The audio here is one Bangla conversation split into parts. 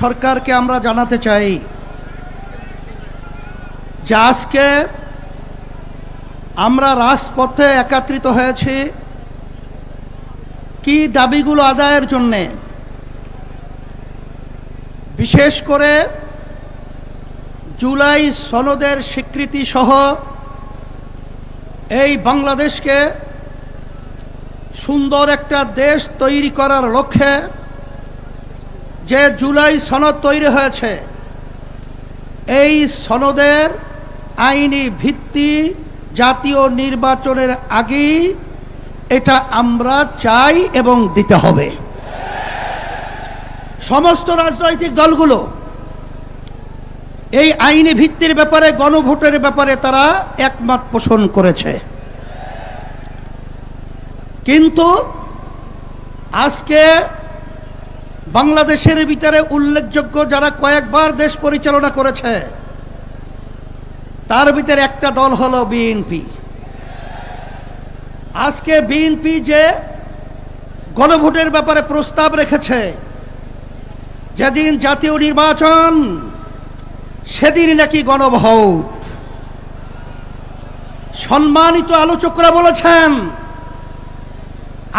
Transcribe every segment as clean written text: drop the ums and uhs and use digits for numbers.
সরকারকে আমরা জানাতে চাই যে আজকে আমরা রাজপথে একত্রিত হয়েছি কি দাবিগুলো আদায়ের জন্যে, বিশেষ করে জুলাই সনদের স্বীকৃতি সহ এই বাংলাদেশকে সুন্দর একটা দেশ তৈরি করার লক্ষ্যে যে জুলাই সনদ তৈরি হয়েছে, এই সনদের আইনি ভিত্তি জাতীয় নির্বাচনের আগেই এটা আমরা চাই এবং দিতে হবে। সমস্ত রাজনৈতিক দলগুলো এই আইনি ভিত্তির ব্যাপারে, গণভোটের ব্যাপারে তারা একমত পোষণ করেছে। কিন্তু আজকে বাংলাদেশের ভিতরে উল্লেখযোগ্য যারা কয়েকবার দেশ পরিচালনা করেছে তার ভিতরে একটা দল হলো বিএনপি। আজকে বিএনপি যে গণভোটের ব্যাপারে প্রস্তাব রেখেছে, যেদিন জাতীয় নির্বাচন সেদিন নাকি গণভোট। সম্মানিত আলোচকরা বলেছেন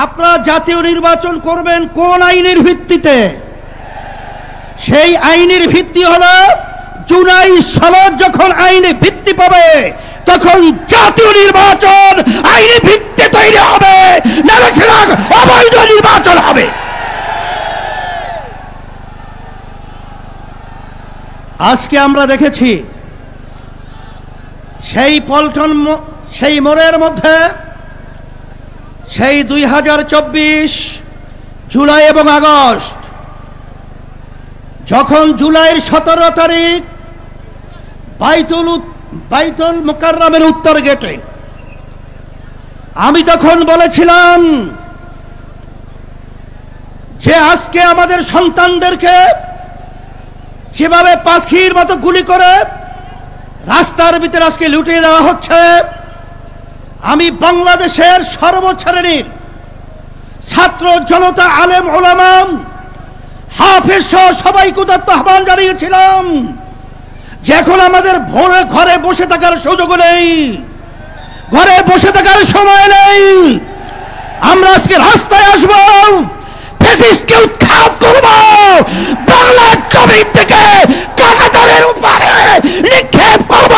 আপনারা জাতীয় নির্বাচন করবেন কোন আইনের ভিত্তিতে? সেই আইনের ভিত্তি হলো জুলাই সনদ যখন আইনে ভিত্তি পাবে তখন জাতীয় নির্বাচন আইনি ভিত্তি তৈরি হবে, অবৈধ নির্বাচন হবে। আজকে আমরা দেখেছি সেই পল্টন, সেই মোড়ের মধ্যে সেই 2024 জুলাই এবং আগস্ট, যখন জুলাইয়ের 17 তারিখ বাইতুল মুকাররমের উত্তর গেটে আমি তখন বলেছিলাম যে আজকে আমাদের সন্তানদেরকে যেভাবে পাখির মতো গুলি করে রাস্তার ভিতরে আজকে লুটিয়ে দেওয়া হচ্ছে, আমি বাংলাদেশের সর্বশ্রেণীর ছাত্র জনতা, আলেম ওলামা, হাফেজ সহ সবাইকে আহ্বান জানিয়েছিলাম যে এখন আমাদের ভোরে ঘরে বসে থাকার সুযোগ নেই, ঘরে বসে থাকার সময় নেই। আমরা আজকে রাস্তায় আসব, ফ্যাসিস্টকে উৎখাত করব, বাংলার জমি থেকে কাঁটাতারের উপরে নিক্ষেপ করব।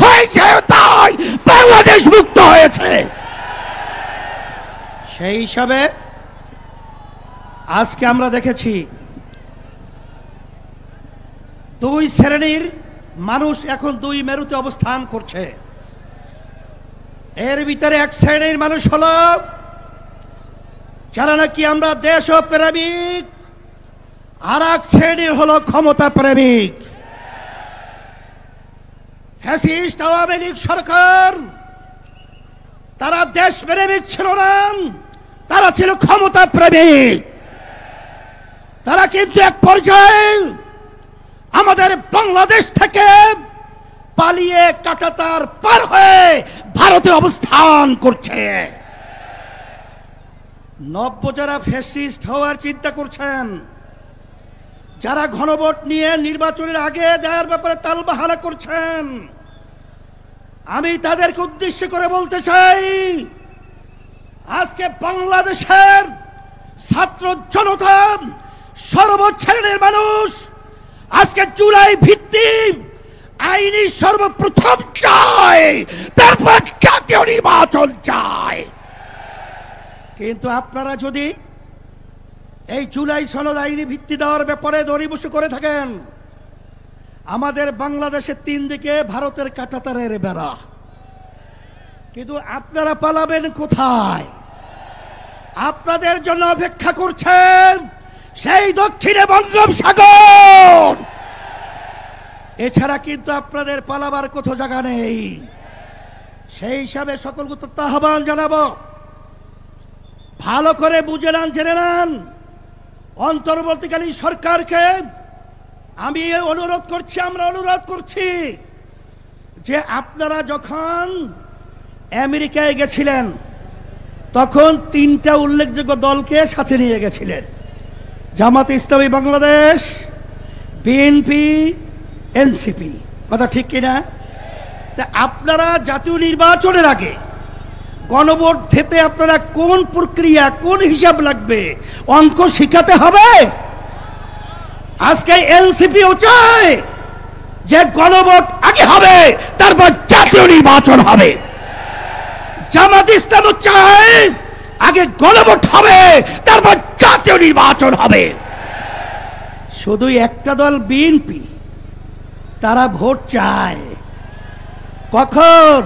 হয়েছে তাই, বাংলাদেশ মুক্ত হয়েছে। সেই হিসাবে আজকে আমরা দেখেছি দুই শ্রেণীর মানুষ এখন দুই মেরুতে অবস্থান করছে। এর ভিতরে এক শ্রেণীর মানুষ হলো যারা নাকি আমরা দেশপ্রেমিক, আর এক শ্রেণীর হলো ক্ষমতা প্রেমিক। ফ্যাসিস্ট আওয়ামী লীগ সরকার তারা দেশপ্রেমিক ছিল না, তারা ছিল ক্ষমতা প্রেমিক। তারা কিন্তু এক পর্যায়ে আমাদের বাংলাদেশ থেকে পালিয়ে কাঁটাতার পার হয়ে ভারতে অবস্থান করছে। নব্য যারা ফ্যাসিস্ট হওয়ার চিন্তা করছেন, যারা গণভোট নিয়ে নির্বাচনের আগে দেওয়ার ব্যাপারে তালবাহানা করছেন, আমি তাদেরকে উদ্দেশ্য করে বলতে চাই আজকে বাংলাদেশের ছাত্র জনতা, সর্বশ্রেণীর মানুষ আজকে জুলাই ভিত্তিক আইনি সর্বপ্রথম চায়, তারপর জাতীয় নির্বাচন চায়। কিন্তু আপনারা যদি এই জুলাই সনদ আইনি ভিত্তি দেওয়ার ব্যাপারে দড়িবসু করে থাকেন, আমাদের বাংলাদেশের 3 দিকে ভারতের কাঁটাতারের বেড়া, কিন্তু আপনারা পালাবেন কোথায়? আপনাদের জন্য অপেক্ষা করছেন সেই দক্ষিণে বঙ্গোপসাগর। এছাড়া কিন্তু আপনাদের পালাবার কোথাও জায়গা নেই। সেই হিসাবে সকলকে আহ্বান জানাবো, ভালো করে বুঝে নেন, জেনে নেন। অন্তর্বর্তীকালীন সরকারকে আমি অনুরোধ করছি, আমরা অনুরোধ করছি যে আপনারা যখন আমেরিকায় গেছিলেন তখন 3টা উল্লেখযোগ্য দলকে সাথে নিয়ে গেছিলেন, জামাত ইসলামী বাংলাদেশ, বিএনপি, এনসিপি, কথা ঠিক কিনা? তা আপনারা জাতীয় নির্বাচনের আগে গণভোট দিতে আপনারা কোন প্রক্রিয়া, কোন হিসাব লাগবে, অঙ্ক শিখাতে হবে। আজকে এনসিপিও চায় যে গণভোট আগে হবে, তারপর জাতীয় নির্বাচন হবে। জামাত ইসলামও চায় আগে গণভোট হবে, তারপর জাতীয় নির্বাচন হবে। শুধু একটা দল বিএনপি, তারা ভোট চায় কখন?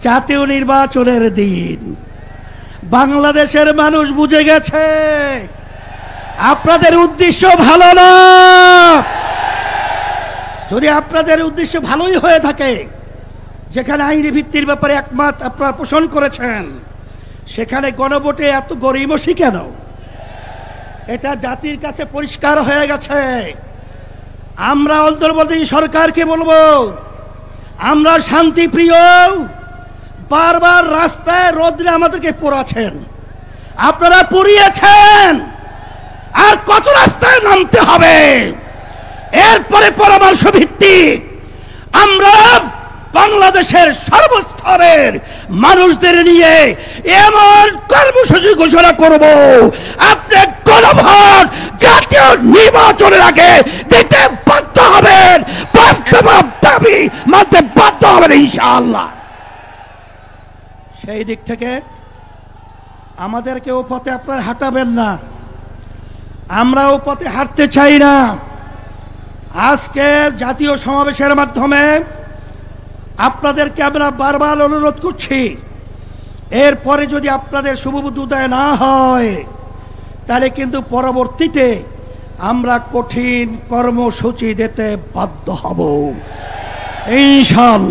জাতীয় নির্বাচনের দিন। বাংলাদেশের মানুষ বুঝে গেছে আপনাদের উদ্দেশ্য ভালো না। যদি আপনাদের উদ্দেশ্য ভালোই হয়ে থাকে, যেখানে আইনি ভিত্তির ব্যাপারে একমত আপনারা পোষণ করেছেন, সেখানে গণভোটে এত গড়িমসি কেন? এটা জাতির কাছে পরিষ্কার হয়ে গেছে। আমরা অন্তর্বর্তী সরকারকে বলবো, আমরা শান্তিপ্রিয়। বারবার রাস্তায় রোদ্রে আমাদেরকে পোড়াচ্ছেন, আপনারা পুড়িয়েছেন, আর কত রাস্তায় নামতে হবে? এরপরে পরামর্শ ভিত্তিক আমরা বাংলাদেশের সর্বস্তরের মানুষদের নিয়ে এমন কর্মসূচি ঘোষণা করব, আপনি গণভোট জাতীয় নির্বাচনের আগে দিতে বাধ্য হবেন, বাস্তব দাবি মানতে বাধ্য হবেন ইনশাআল্লাহ। সেই দিক থেকে আমাদেরকে ও পথে আপনারা হাঁটাবেন না, আমরা ও পথে হাঁটতে চাই না। আজকে জাতীয় সমাবেশের মাধ্যমে আপনাদেরকে আমরা বারবার অনুরোধ করছি, এরপরে যদি আপনাদের শুভবুদ্ধি উদয় না হয়, তাহলে কিন্তু পরবর্তীতে আমরা কঠিন কর্মসূচি দিতে বাধ্য হব ইনশাআল্লাহ।